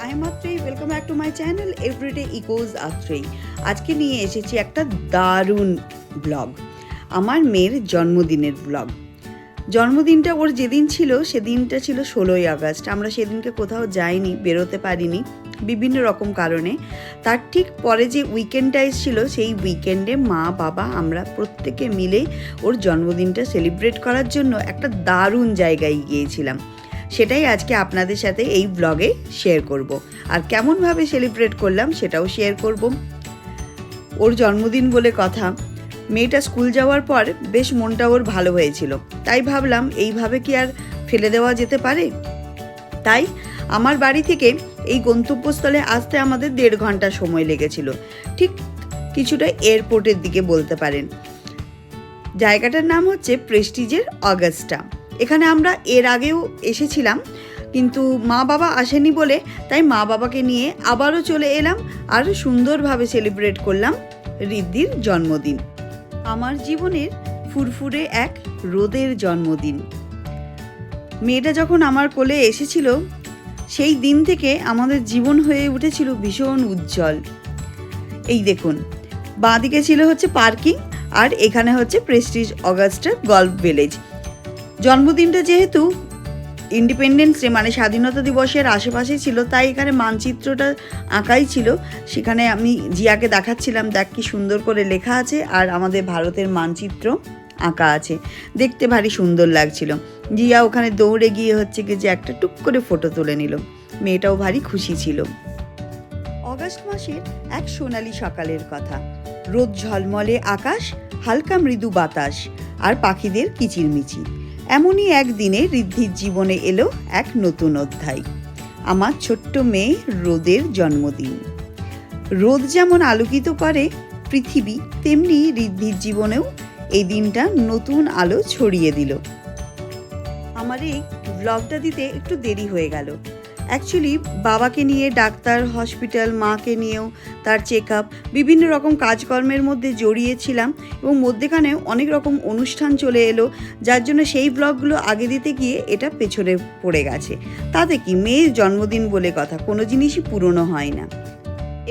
I am Atrey. Welcome back to my channel Everyday Echoes Atrey. আজকে নিয়ে এসেছি একটা দারুণ ব্লগ, আমার মেয়ের জন্মদিনের ব্লগ। জন্মদিনটা ওর যেদিন ছিল সেদিনটা ছিল 16ই আগস্ট। আমরা সেদিনকে কোথাও যাইনি, বেরোতে পারিনি বিভিন্ন রকম কারণে। তার ঠিক পরে যে উইকেন্ডটা এসেছিল সেই উইকেন্ডে মা বাবা আমরা প্রত্যেকে মিলে ওর জন্মদিনটা সেলিব্রেট করার জন্য একটা দারুণ জায়গায় গিয়েছিলাম। সেটাই আজকে আপনাদের সাথে এই ব্লগে শেয়ার করব। আর কেমনভাবে সেলিব্রেট করলাম সেটাও শেয়ার করব। ওর জন্মদিন বলে কথা, মেয়েটা স্কুল যাওয়ার পর বেশ মনটা ওর ভালো হয়েছিল, তাই ভাবলাম এইভাবে কি আর ফেলে দেওয়া যেতে পারে। তাই আমার বাড়ি থেকে এই গন্তব্যস্থলে আসতে আমাদের 1.5 ঘন্টা সময় লেগেছিল, ঠিক কিছুটা এয়ারপোর্টের দিকে বলতে পারেন। জায়গাটার নাম হচ্ছে প্রেস্টিজের অগাস্টা। এখানে আমরা এর আগেও এসেছিলাম, কিন্তু মা বাবা আসেনি বলে তাই মা বাবাকে নিয়ে আবারও চলে এলাম আর সুন্দরভাবে সেলিব্রেট করলাম ঋদ্ধির জন্মদিন। আমার জীবনের ফুরফুরে এক রোদের জন্মদিন। মেয়েটা যখন আমার কোলে এসেছিল সেই দিন থেকে আমাদের জীবন হয়ে উঠেছিল ভীষণ উজ্জ্বল। এই দেখুন, বাঁদিকে ছিল হচ্ছে পার্কিং আর এখানে হচ্ছে প্রেস্টিজ অগাস্টা গল্ফ ভিলেজ। জন্মদিনটা যেহেতু ইন্ডিপেন্ডেন্স ডে মানে স্বাধীনতা দিবসের আশেপাশে ছিল, তাই এখানে মানচিত্রটা আঁকাই ছিল। সেখানে আমি জিয়াকে দেখাচ্ছিলাম, দেখ কি সুন্দর করে লেখা আছে আর আমাদের ভারতের মানচিত্র আঁকা আছে, দেখতে ভারী সুন্দর লাগছিল। জিয়া ওখানে দৌড়ে গিয়ে হচ্ছে কি যে একটা টুক করে ফটো তুলে নিল। মেয়েটাও ভারী খুশি ছিল। অগাস্ট মাসের এক সোনালি সকালের কথা, রোদ ঝলমলে আকাশ, হালকা মৃদু বাতাস আর পাখিদের কিচিরমিচির। এমনই একদিনে ঋদ্ধির জীবনে এলো এক নতুন অধ্যায়, আমার ছোট্ট মেয়ে রোদের জন্মদিন। রোদ যেমন আলোকিত করে পৃথিবী, তেমনি ঋদ্ধির জীবনেও এই দিনটা নতুন আলো ছড়িয়ে দিল। আমার এই ব্লগটা দিতে একটু দেরি হয়ে গেল। অ্যাকচুয়ালি বাবাকে নিয়ে ডাক্তার, হসপিটাল, মাকে নিয়েও তার চেক আপ, বিভিন্ন রকম কাজকর্মের মধ্যে জড়িয়েছিলাম এবং মধ্যেখানে অনেক রকম অনুষ্ঠান চলে এলো, যার জন্য সেই ব্লগগুলো আগে দিতে গিয়ে এটা পেছনে পড়ে গেছে। তাতে কি, মেয়ের জন্মদিন বলে কথা, কোনো জিনিসই পুরনো হয় না।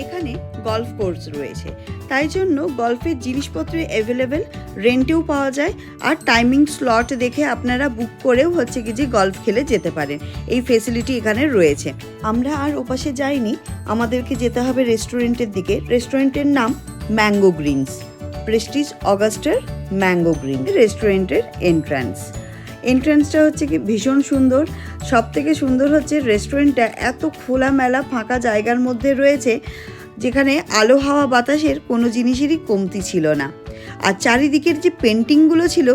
এখানে গলফ কোর্স রয়েছে, তাই জন্য গলফের জিনিসপত্র অ্যাভেলেবেল, রেন্টেও পাওয়া যায় আর টাইমিং স্লট দেখে আপনারা বুক করেও হচ্ছে কি যে গলফ খেলে যেতে পারেন। এই ফেসিলিটি এখানে রয়েছে। আমরা আর ওপাশে যাইনি, আমাদেরকে যেতে হবে রেস্টুরেন্টের দিকে। রেস্টুরেন্টের নাম ম্যাঙ্গো গ্রিনস, প্রেস্টিজ অগাস্টার ম্যাঙ্গো গ্রিন রেস্টুরেন্টের এন্ট্রান্সটা হচ্ছে কি ভীষণ সুন্দর। সব থেকে সুন্দর হচ্ছে রেস্টুরেন্টটা এত খোলামেলা ফাঁকা জায়গার মধ্যে রয়েছে, যেখানে আলো হাওয়া বাতাসের কোনো জিনিসেরই কমতি ছিল না। আর চারিদিকের যে পেন্টিংগুলো ছিল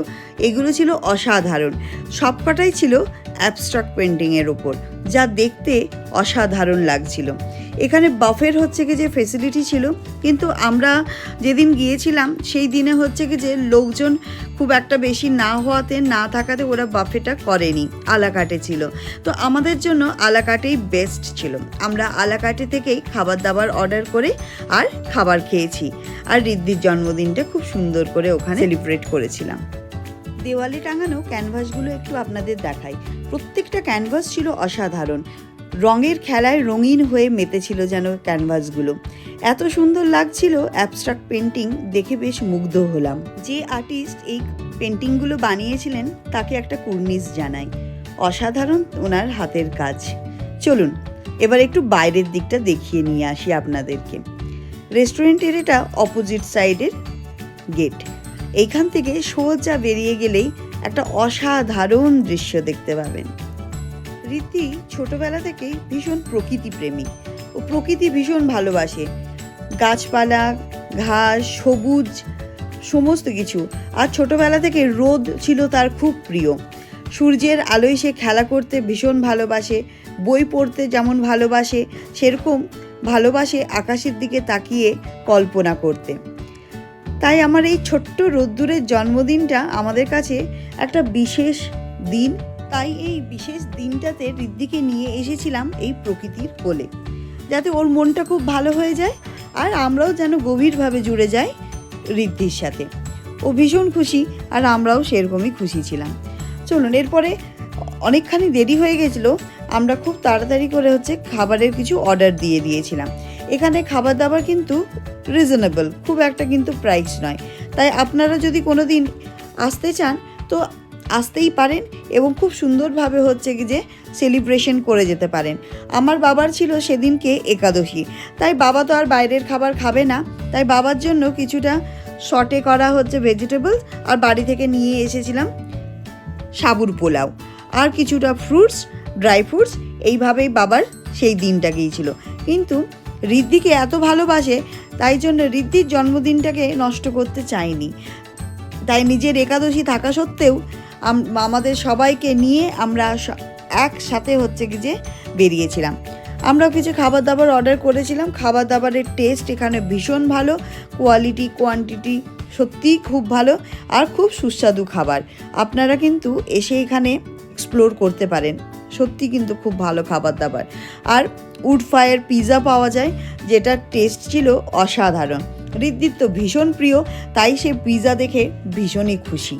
এগুলো ছিল অসাধারণ, সবকটাই ছিল অ্যাবস্ট্রাক্ট পেন্টিংয়ের ওপর, যা দেখতে অসাধারণ লাগছিল। এখানে বাফের হচ্ছে কি যে ফেসিলিটি ছিল, কিন্তু আমরা যেদিন গিয়েছিলাম সেই দিনে হচ্ছে কি যে লোকজন খুব একটা বেশি না হওয়াতে, না থাকাতে ওরা বাফেটা করেনি, আলাকাটে ছিল। তো আমাদের জন্য আলাকাটেই বেস্ট ছিল। আমরা আলাকাটে থেকেই খাবার দাবার অর্ডার করে আর খাবার খেয়েছি। আর ঋদ্ধির জন্মদিনটা খুব সুন্দর করে ওখানে সেলিব্রেট করেছিলাম। দেওয়ালে টাঙানো ক্যানভাসগুলো একটু আপনাদের দেখাই। প্রত্যেকটা ক্যানভাস ছিল অসাধারণ, রঙের খেলায় রঙিন হয়ে মেতেছিল যেন ক্যানভাসগুলো। এত সুন্দর লাগছিল অ্যাবস্ট্রাক্ট পেন্টিং দেখে, বেশ মুগ্ধ হলাম। যে আর্টিস্ট এই পেন্টিংগুলো বানিয়েছিলেন তাকে একটা কুর্নিশ জানাই, অসাধারণ ওনার হাতের কাজ। চলুন এবার একটু বাইরের দিকটা দেখিয়ে নিয়ে আসি আপনাদেরকে। রেস্টুরেন্টের এটা অপোজিট সাইডের গেট। এইখান থেকে সোজা বেরিয়ে গেলেই একটা অসাধারণ দৃশ্য দেখতে পাবেন। ঋদ্ধি ছোটবেলা থেকেই ভীষণ প্রকৃতি প্রেমী, ও প্রকৃতি ভীষণ ভালোবাসে, গাছপালা, ঘাস, সবুজ, সমস্ত কিছু। আর ছোটবেলা থেকে রোদ ছিল তার খুব প্রিয়। সূর্যের আলোয় সে খেলা করতে ভীষণ ভালোবাসে, বই পড়তে যেমন ভালোবাসে সেরকম ভালোবাসে আকাশের দিকে তাকিয়ে কল্পনা করতে। তাই আমার এই ছোট্ট রোদ্দুরের জন্মদিনটা আমাদের কাছে একটা বিশেষ দিন। তাই এই বিশেষ দিনটাতে ঋদ্ধিকে নিয়ে এসেছিলাম এই প্রকৃতির কোলে, যাতে ওর মনটা খুব ভালো হয়ে যায় আর আমরাও যেন গভীরভাবে জুড়ে যাই ঋদ্ধির সাথে। ও ভীষণ খুশি আর আমরাও সেরকমই খুশি ছিলাম। চলুন, এরপরে অনেকখানি দেরি হয়ে গেছিলো, আমরা খুব তাড়াতাড়ি করে হচ্ছে খাবারের কিছু অর্ডার দিয়ে দিয়েছিলাম। এখানে খাবার দাবার কিন্তু রিজনেবল, খুব একটা কিন্তু প্রাইস নয়। তাই আপনারা যদি কোনো দিন আসতে চান তো আসতেই পারেন এবং খুব সুন্দরভাবে হচ্ছে কি যে সেলিব্রেশন করে যেতে পারেন। আমার বাবার ছিল সেদিনকে একাদশী, তাই বাবা তো আর বাইরের খাবার খাবে না, তাই বাবার জন্য কিছুটা শর্টে করা হচ্ছে ভেজিটেবলস, আর বাড়ি থেকে নিয়ে এসেছিলাম সাবুর পোলাও আর কিছুটা ফ্রুটস, ড্রাই ফ্রুটস। এইভাবেই বাবার সেই দিনটা গিয়েছিল। কিন্তু ঋদ্ধিকে এত ভালোবাসে, তাই জন্য ঋদ্ধির জন্মদিনটাকে নষ্ট করতে চাইনি। তাই নিজের একাদশী থাকা সত্ত্বেও আমাদের সবাইকে নিয়ে আমরা একসাথে হচ্ছে কি যে বেরিয়েছিলাম। আমরাও কিছু খাবার দাবার অর্ডার করেছিলাম। খাবার দাবারের টেস্ট এখানে ভীষণ ভালো, কোয়ালিটি কোয়ান্টিটি সত্যিই খুব ভালো আর খুব সুস্বাদু খাবার। আপনারা কিন্তু এসে এখানে এক্সপ্লোর করতে পারেন, সত্যি কিন্তু খুব ভালো খাবার দাবার। আর উড ফায়ার পিৎজা পাওয়া যায়, যেটার টেস্ট ছিল অসাধারণ। ঋদ্ধির তো ভীষণ প্রিয়, তাই সে পিৎজা দেখে ভীষণই খুশি।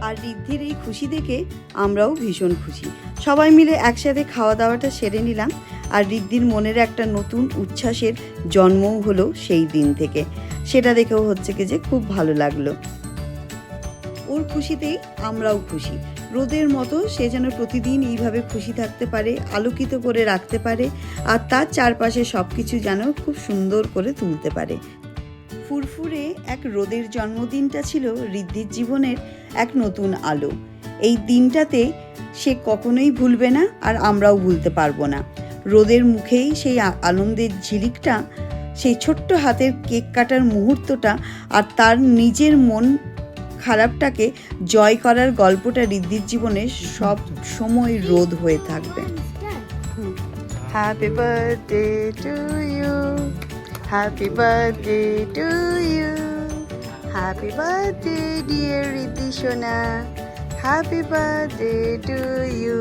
আর ঋদ্ধির এই খুশি দেখে আমরাও ভীষণ খুশি। সবাই মিলে একসাথে খাওয়া দাওয়াটা সেরে নিলাম। আর ঋদ্ধির মনের একটা নতুন উচ্ছ্বাসের জন্মও হলো সেই দিন থেকে। সেটা দেখেও হচ্ছে কি যে খুব ভালো লাগলো। ওর খুশিতেই আমরাও খুশি। রোদের মতো সে যেন প্রতিদিন এইভাবে খুশি থাকতে পারে, আলোকিত করে রাখতে পারে, আর তার চারপাশে সব কিছু যেন খুব সুন্দর করে তুলতে পারে। ফুরফুরে এক রোদের জন্মদিনটা ছিল ঋদ্ধির জীবনের এক নতুন আলো। এই দিনটাতে সে কখনোই ভুলবে না, আর আমরাও ভুলতে পারবো না। রোদের মুখেই সেই আনন্দের ঝিলিকটা, সেই ছোট্ট হাতের কেক কাটার মুহূর্তটা, আর তার নিজের মন খারাপটাকে জয় করার গল্পটা ঋদ্ধির জীবনে সব সময় রোদ হয়ে থাকবে। Happy birthday to you, happy birthday to you, happy birthday dear Riddhi সোনা, happy birthday to you.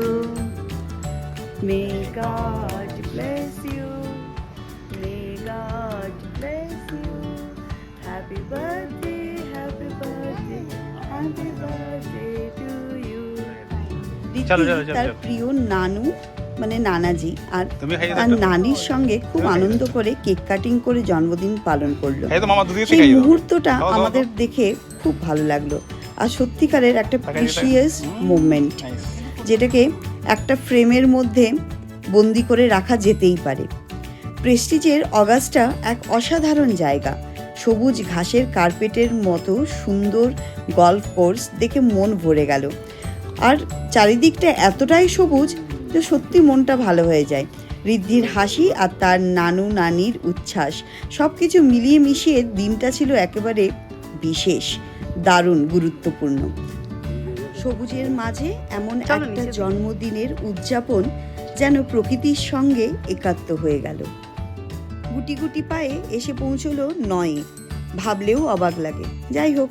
May God bless you, may God bless you, happy birthday, happy birthday, happy birthday to you. তার প্রিয় নানু মানে নানাজি আর তার নানির সঙ্গে খুব আনন্দ করে কেক কাটিং করে জন্মদিন পালন করলো। সেই মুহূর্তটা আমাদের দেখে খুব ভালো লাগলো, আর সত্যিকারের একটা প্রিসিয়াস মোমেন্ট, যেটাকে একটা ফ্রেমের মধ্যে বন্দি করে রাখা যেতেই পারে। প্রেস্টিজের অগাস্টা এক অসাধারণ জায়গা। সবুজ ঘাসের কার্পেটের মতো সুন্দর গল্ফ কোর্স দেখে মন ভরে গেল। আর চারিদিকটা এতটাই সবুজ যে সত্যি মনটা ভালো হয়ে যায়। ঋদ্ধির হাসি আর তার নানু নানির উচ্ছ্বাস সব কিছু মিলিয়ে মিশিয়ে দিনটা ছিল একেবারে বিশেষ, দারুণ গুরুত্বপূর্ণ। সবুজের মাঝে এমন একটা জন্মদিনের উদযাপন যেন প্রকৃতির সঙ্গে একাত্ম হয়ে গেল। গুটি গুটি পায়ে এসে পৌঁছলো নয়ে, ভাবলেও অবাক লাগে। যাই হোক,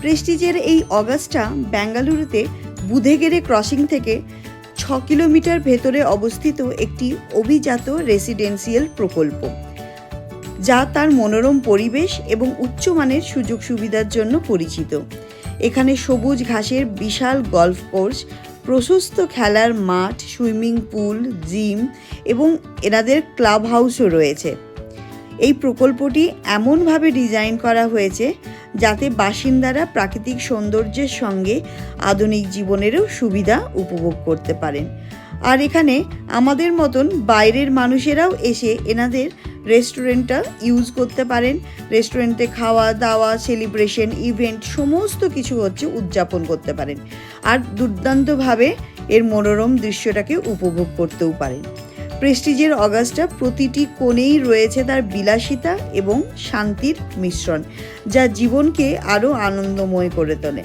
প্রেস্টিজের এই অগাস্টা বেঙ্গালুরুতে বুধেগেরে ক্রসিং থেকে 6 কিলোমিটার ভেতরে অবস্থিত একটি অভিজাত রেসিডেন্সিয়াল প্রকল্প, যা তার মনোরম পরিবেশ এবং উচ্চমানের সুযোগ সুবিধার জন্য পরিচিত। এখানে সবুজ ঘাসের বিশাল গল্ফ কোর্স, প্রশস্ত খেলার মাঠ, সুইমিং পুল, জিম এবং এনাদের ক্লাব হাউসও রয়েছে। এই প্রকল্পটি এমনভাবে ডিজাইন করা হয়েছে যাতে বাসিন্দারা প্রাকৃতিক সৌন্দর্যের সঙ্গে আধুনিক জীবনেরও সুবিধা উপভোগ করতে পারেন। আর এখানে আমাদের মতন বাইরের মানুষেরাও এসে এনাদের রেস্টুরেন্টটা ইউজ করতে পারেন। রেস্টুরেন্টে খাওয়া দাওয়া, সেলিব্রেশন, ইভেন্ট সমস্ত কিছু হচ্ছে উদযাপন করতে পারেন, আর দুর্দান্তভাবে এর মনোরম দৃশ্যটাকে উপভোগ করতেও পারেন। প্রেস্টিজের অগাস্টা প্রতিটি কোণেই রয়েছে তার বিলাসিতা এবং শান্তির মিশ্রণ, যা জীবনকে আরও আনন্দময় করে তোলে।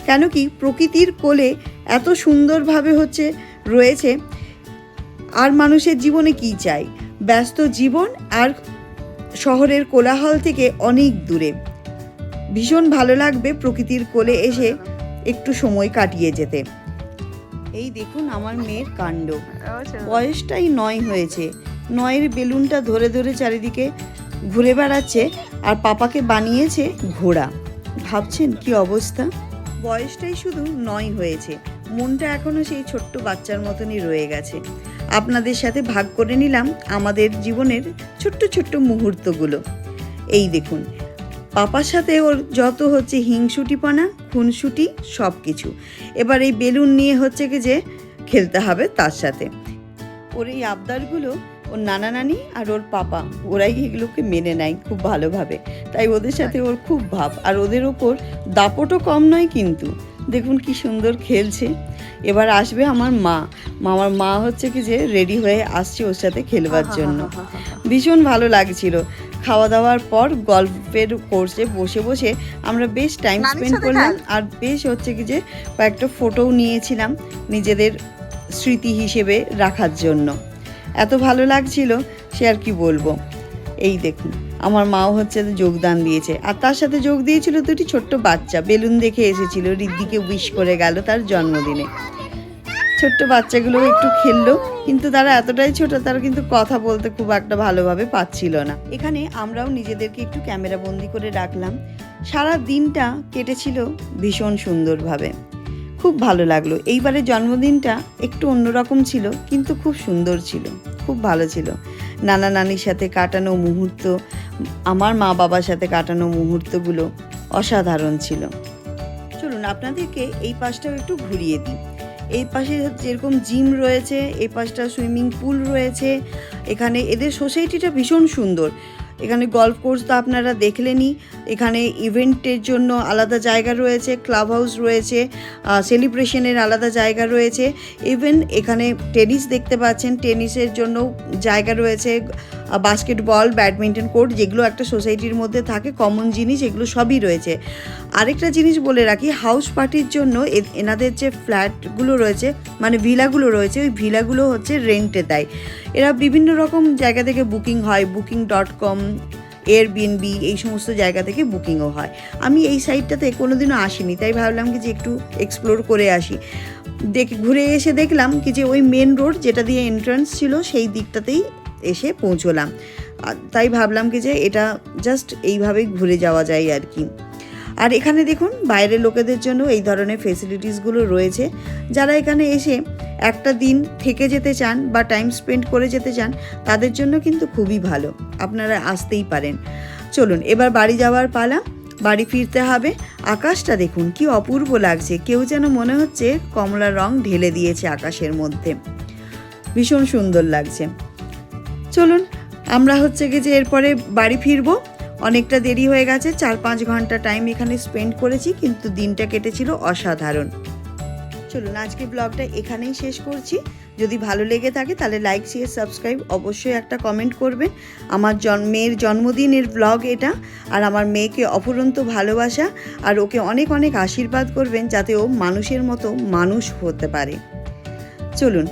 কেন কি প্রকৃতির কোলে এত সুন্দরভাবে হচ্ছে রয়েছে, আর মানুষের জীবনে কি চাই? ব্যস্ত জীবন আর শহরের কোলাহল থেকে অনেক দূরে। ভীষণ ভালো লাগবে প্রকৃতির কোলে এসে একটু সময় কাটিয়ে যেতে। এই দেখুন আমার মেয়ের কাণ্ড, বয়সটাই 9 হয়েছে। 9-এর বেলুনটা ধরে ধরে চারিদিকে ঘুরে বেড়াচ্ছে, আর পাপাকে বানিয়েছে ঘোড়া। ভাবছেন কি অবস্থা? বয়সটাই শুধু 9 হয়েছে, মনটা এখনও সেই ছোট্ট বাচ্চার মতনই রয়ে গেছে। আপনাদের সাথে ভাগ করে নিলাম আমাদের জীবনের ছোট্ট ছোট্ট মুহূর্তগুলো। এই দেখুন, পাপার সাথে ওর যত হচ্ছে হিংসুটিপনা, খুনসুটি সব কিছু। এবার এই বেলুন নিয়ে হচ্ছে কি যে খেলতে হবে তার সাথে। ওর এই আবদারগুলো ওর নানা নানি আর ওর পাপা ওরাই এগুলোকে মেনে নেয় খুব ভালোভাবে, তাই ওদের সাথে ওর খুব ভাব। আর ওদের ওপর দাপটও কম নয় কিন্তু। দেখুন কি সুন্দর খেলছে। এবার আসবে আমার মা হচ্ছে কি যে রেডি হয়ে আসছে ওর সাথে খেলবার জন্য। ভীষণ ভালো লাগছিল। খাওয়া দাওয়ার পর গল্পের কোর্সে বসে বসে আমরা বেশ টাইম স্পেন্ড করলাম, আর বেশ হচ্ছে কি যে কয়েকটা ফটোও নিয়েছিলাম নিজেদের স্মৃতি হিসেবে রাখার জন্য। এত ভালো লাগছিল সে আর কি বলবো। এই দেখুন, আমার মাও হচ্ছে যোগদান দিয়েছে, আর তার সাথে যোগ দিয়েছিল দুটি ছোট্ট বাচ্চা। বেলুন দেখে এসেছিল, রিদ্দিকে উইশ করে গেল তার জন্মদিনে। ছোট্ট বাচ্চাগুলো একটু খেললো, কিন্তু তারা এতটাই ছোট, তারা কিন্তু কথা বলতে খুব একটা ভালোভাবে পাচ্ছিল না। এখানে আমরাও নিজেদেরকে একটু ক্যামেরা বন্দি করে রাখলাম। সারা দিনটা কেটেছিল ভীষণ সুন্দরভাবে, খুব ভালো লাগলো। এইবারের জন্মদিনটা একটু অন্যরকম ছিল, কিন্তু খুব সুন্দর ছিল, খুব ভালো ছিল। নানা নানির সাথে কাটানো মুহূর্ত, আমার মা বাবার সাথে কাটানো মুহূর্তগুলো অসাধারণ ছিল। চলুন আপনাদেরকে এই পাশটাও একটু ঘুরিয়ে দিই। এই পাশে যেরকম জিম রয়েছে, এই পাশটা সুইমিং পুল রয়েছে। এখানে এদের সোসাইটিটা ভীষণ সুন্দর। এখানে গল্ফ কোর্স তো আপনারা দেখলেনই। এখানে ইভেন্টের জন্য আলাদা জায়গা রয়েছে, ক্লাব হাউস রয়েছে, সেলিব্রেশনের আলাদা জায়গা রয়েছে। ইভেন এখানে টেনিস দেখতে পাচ্ছেন, টেনিসের জন্য জায়গা রয়েছে, বাস্কেটবল, ব্যাডমিন্টন কোর্ট, যেগুলো একটা সোসাইটির মধ্যে থাকে কমন জিনিস, এগুলো সবই রয়েছে। আরেকটা জিনিস বলে রাখি, হাউস পার্টির জন্য এনাদের যে ফ্ল্যাটগুলো রয়েছে, মানে ভিলাগুলো রয়েছে, ওই ভিলাগুলো হচ্ছে রেন্টে দেয়। এরা বিভিন্ন রকম জায়গা থেকে বুকিং হয়, booking.com, এয়ারবিএনবি, এই সমস্ত জায়গা থেকে বুকিংও হয়। আমি এই সাইটটাতে কোনোদিনও আসিনি, তাই ভাবলাম কি যে একটু এক্সপ্লোর করে আসি। ঘুরে এসে দেখলাম কি যে ওই মেন রোড যেটা দিয়ে এন্ট্রান্স ছিল সেই দিকটাতেই এসে পৌঁছলাম। তাই ভাবলাম কি যে এটা জাস্ট এইভাবেই ঘুরে যাওয়া যায় আর কি। আর এখানে দেখুন বাইরের লোকেদের জন্য এই ধরনের ফেসিলিটিসগুলো রয়েছে। যারা এখানে এসে একটা দিন থেকে যেতে চান বা টাইম স্পেন্ড করে যেতে চান, তাদের জন্য কিন্তু খুবই ভালো, আপনারা আসতেই পারেন। চলুন এবার বাড়ি যাওয়ার পালা, বাড়ি ফিরতে হবে। আকাশটা দেখুন কি অপূর্ব লাগছে, কেউ যেন মনে হচ্ছে কমলা রং ঢেলে দিয়েছে আকাশের মধ্যে, ভীষণ সুন্দর লাগছে। চলুন আমরা হচ্ছে কি যে এরপরে বাড়ি ফিরবো। অনেকটা দেরি হয়ে গেছে, 4-5 ঘন্টা টাইম এখানে স্পেন্ড করেছি, কিন্তু দিনটা কেটেছিল অসাধারণ। চলুন আজকে ব্লগটা এখানেই শেষ করছি। যদি ভালো লেগে থাকে তাহলে লাইক, শেয়ার, সাবস্ক্রাইব, অবশ্যই একটা কমেন্ট করবেন। আমার মেয়ের জন্মদিনের ব্লগ এটা, আর আমার মেয়েকে অফুরন্ত ভালোবাসা, আর ওকে অনেক অনেক আশীর্বাদ করবেন যাতে ও মানুষের মতো মানুষ হতে পারে। চলুন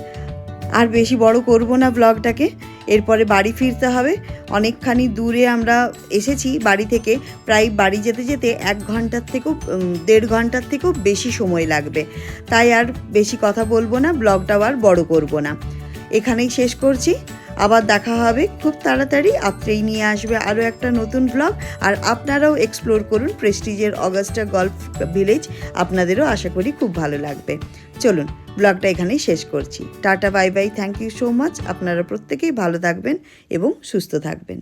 আর বেশি বড় করব না ব্লগটাকে, এরপরে বাড়ি ফিরতে হবে। অনেকখানি দূরে আমরা এসেছি বাড়ি থেকে, প্রায় বাড়ি যেতে যেতে 1 ঘন্টার থেকেও 1.5 ঘন্টার থেকেও বেশি সময় লাগবে। তাই আর বেশি কথা বলবো না, ব্লগটাও আর বড় করব না, এখানেই শেষ করছি। আবার দেখা হবে খুব তাড়াতাড়ি, আপনিই নিয়ে আসবে আরও একটা নতুন ব্লগ। আর আপনারাও এক্সপ্লোর করুন প্রেস্টিজের অগাস্টা গল্ফ ভিলেজ, আপনাদেরও আশা করি খুব ভালো লাগবে। চলুন ব্লগটা এখানেই শেষ করছি। Tata, bye bye, thank you so much. আপনারা প্রত্যেকেই ভালো থাকবেন এবং সুস্থ থাকবেন।